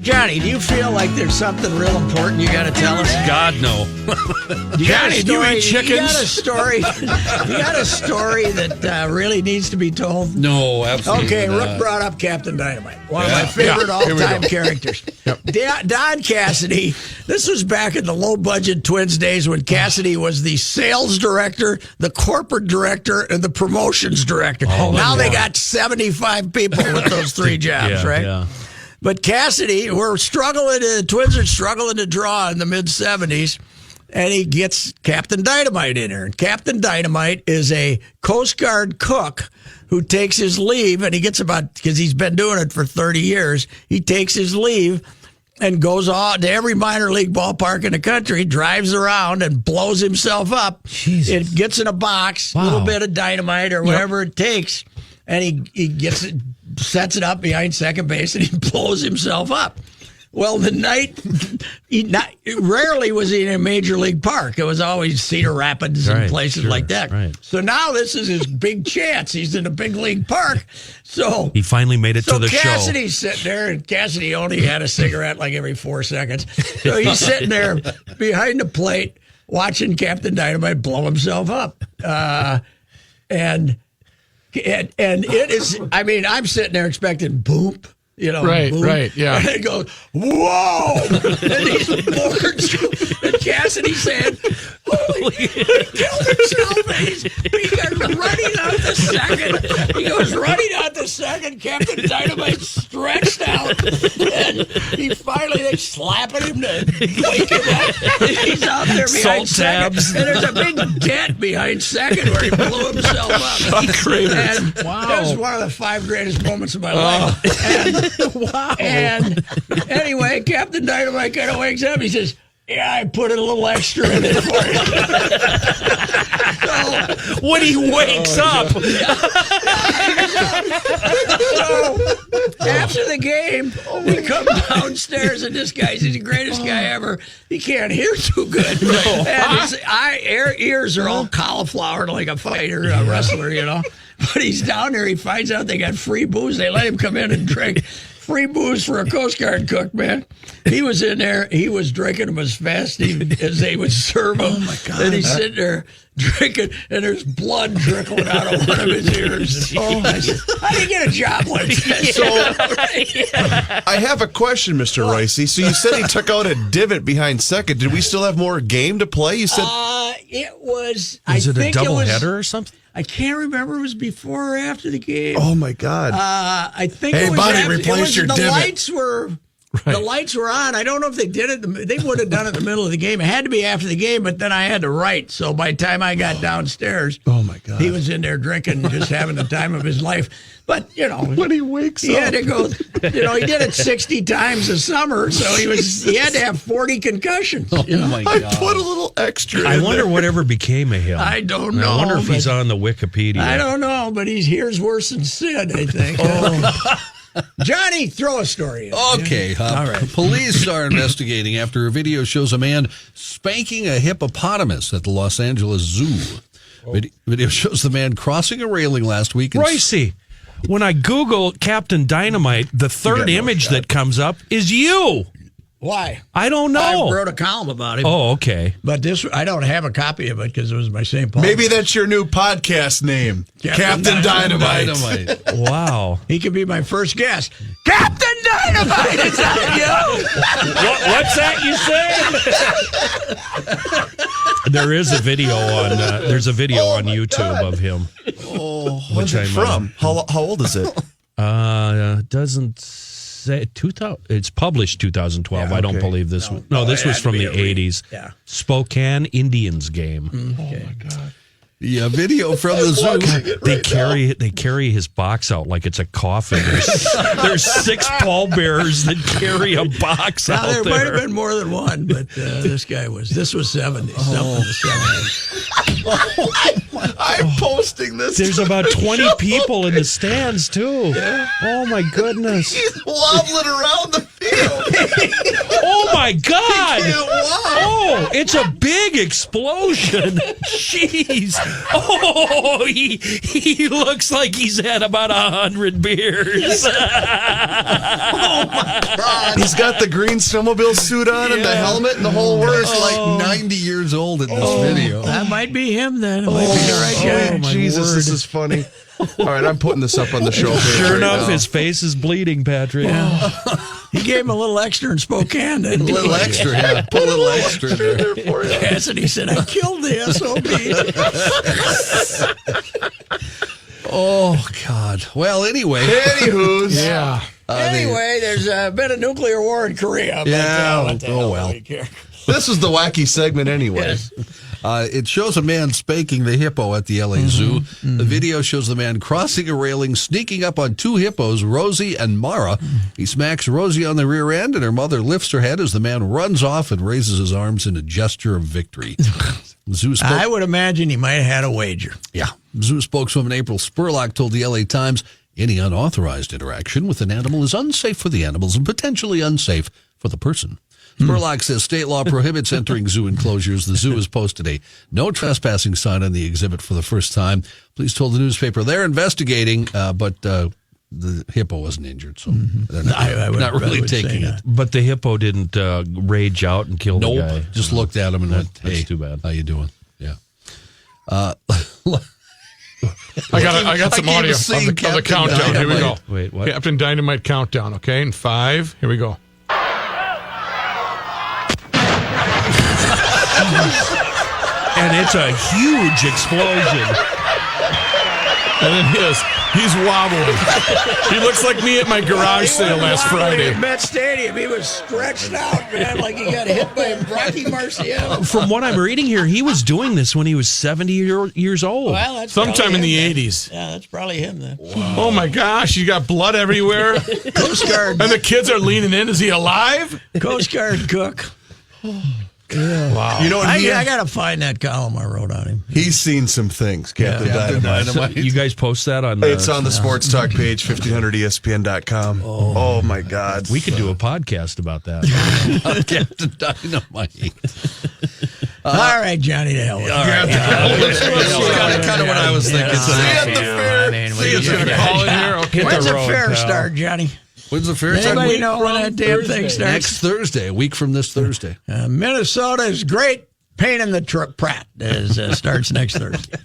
Johnny, do you feel like there's something real important you got to tell us? God, no. Johnny, do you eat chickens? You got a story. You got a story that really needs to be told? No, absolutely Okay, not. Rook brought up Captain Dynamite, one of my favorite all-time characters. Don Cassidy. This was back in the low-budget Twins days when Cassidy was the sales director, the corporate director, and the promotions director. Now they got 75 people with those three jobs, right? Yeah. But Cassidy, the Twins are struggling to draw in the mid-'70s, and he gets Captain Dynamite in there. And Captain Dynamite is a Coast Guard cook who takes his leave, and he gets because he's been doing it for 30 years, he takes his leave and goes on to every minor league ballpark in the country, drives around and blows himself up. Jesus. It gets in a box, a little bit of dynamite or whatever it takes, and he gets it, sets it up behind second base, and he blows himself up. Well, the night, rarely was he in a major league park. It was always Cedar Rapids and places like that. Right. So now this is his big chance. He's in a big league park. So he finally made it to the show. So Cassidy's sitting there, and Cassidy only had a cigarette like every 4 seconds. So he's sitting there behind the plate watching Captain Dynamite blow himself up. And it is, I mean, I'm sitting there expecting boom. Boom. Right, yeah. And it goes, whoa! And these boards, and Cassidy said, holy, he killed himself. And he goes running out the second. He goes running out the second. Captain Dynamite stretched out. And they slapping him to wake him up. And he's out there behind second. And there's a big dent behind second where he blew himself up. And that was one of the 5 greatest moments of my life. And anyway, Captain Dynamite kind of wakes up. He says, "Yeah, I put a little extra in it for you." So, when he wakes up. So after the game, we come downstairs, and this guy's the greatest guy ever. He can't hear too good. No. And his ears are all cauliflowered like a fighter, a wrestler, But he's down there. He finds out they got free booze. They let him come in and drink free booze for a Coast Guard cook, man. He was in there. He was drinking them as fast as they would serve him. Oh, my God. And he's sitting there drinking, and there's blood trickling out of one of his ears. I said, how do you get a job like that? So, I have a question, Mr. Reusse. So you said he took out a divot behind second. Did we still have more game to play? You said it was. Was it a doubleheader or something? I can't remember. It was before or after the game. Oh my God! I think. Hey, it was buddy, replace your divot. The lights were on. I don't know if they did it. They would have done it in the middle of the game. It had to be after the game, but then I had to write. So by the time I got downstairs, oh my God, he was in there drinking, just having the time of his life. But when he wakes up, he had to go. He did it 60 times a summer, so he had to have 40 concussions. Oh my God! I put a little extra. I wonder whatever became of him. I don't know. I wonder if he's on the Wikipedia. I don't know, but here's worse than Sid, I think. Johnny, throw a story in. Okay. All right. Police are investigating after a video shows a man spanking a hippopotamus at the Los Angeles Zoo. Video shows the man crossing a railing last week. Reusse, when I Google Captain Dynamite, the third image that comes up is you. Why? I don't know. I wrote a column about him. Oh, okay. But I don't have a copy of it because it was my St. Paul. Maybe that's your new podcast name, Captain Dynamite. Wow. He could be my first guest. Captain Dynamite! Is that you? What's that you said? There is a video on. There's a video on YouTube of him. Oh, what's it from? How old is it? Doesn't say 2000. It's published 2012. Yeah, I don't believe this one. No, this was from the 80s. Yeah. Spokane Indians game. Okay. Oh my God. Yeah, video from the zoo. They carry his box out like it's a coffin. There's 6 pallbearers that carry a box out there. There might have been more than one, but this was 70s. Something in the 70s. I'm posting this. There's about 20 people in the stands too. Yeah. Oh my goodness. He's wobbling around the field. Oh my God. He can't walk. Oh Oh, it's a big explosion. Jeez. Oh, he looks like he's had about 100 beers. Oh, my God. He's got the green snowmobile suit on and the helmet and the whole works. Like 90 years old in this video. That might be him then. It might be the right guy. Oh, Jesus, this is funny. All right, I'm putting this up on the show page. Sure right enough, now. his face is bleeding, Patrick. He gave him a little extra in Spokane. A little extra, yeah. Put a little extra in there. Cassidy said, I killed the SOB. Oh, God. Well, anyway. Anywho's. Yeah. Anyway, there's been a nuclear war in Korea. Yeah, What the oh, hell well. do we care? This is the wacky segment anyway. It shows a man spanking the hippo at the LA Zoo. The video shows the man crossing a railing, sneaking up on two hippos, Rosie and Mara. He smacks Rosie on the rear end, and her mother lifts her head as the man runs off and raises his arms in a gesture of victory. Zoo I would imagine he might have had a wager. Yeah. Zoo spokeswoman April Spurlock told the LA Times, any unauthorized interaction with an animal is unsafe for the animals and potentially unsafe for the person. Spurlock says state law prohibits entering zoo enclosures. The zoo has posted a no trespassing sign on the exhibit for the first time. Police told the newspaper they're investigating, but the hippo wasn't injured, so they're not really taking it. But the hippo didn't rage out and kill the guy. Just looked at him and went, hey, That's too bad. how you doing? Yeah. I got some audio of the countdown. Here we go. Wait, what? Captain Dynamite countdown, okay? In 5, here we go. And it's a huge explosion. And then he's wobbling. He looks like me at my garage sale last Friday. At Met Stadium, he was stretched out, man, like he got hit by Rocky Marciano. From what I'm reading here, he was doing this when he was 70 years old. Well, that's Sometime in probably the him then. 80s. Yeah, that's probably him then. Oh, my gosh. You got blood everywhere. Coast Guard. And the kids are leaning in. Is he alive? Coast Guard cook. Wow. You know what? I got to find that column I wrote on him. He's seen some things, Captain Dynamite. You guys post that on It's on the Sports Talk page, 1500ESPN.com. Oh, my God. We could do a podcast about that. Captain Dynamite. All right, Johnny, the hell with it. That's kind of what I was thinking. He's going to call it here. Okay. When's the road, fair pal. start, Johnny? When's the fair start? Anybody know when that damn thing starts? Next Thursday, a week from this Thursday. Minnesota is great. Pain in the Pratt starts next Thursday.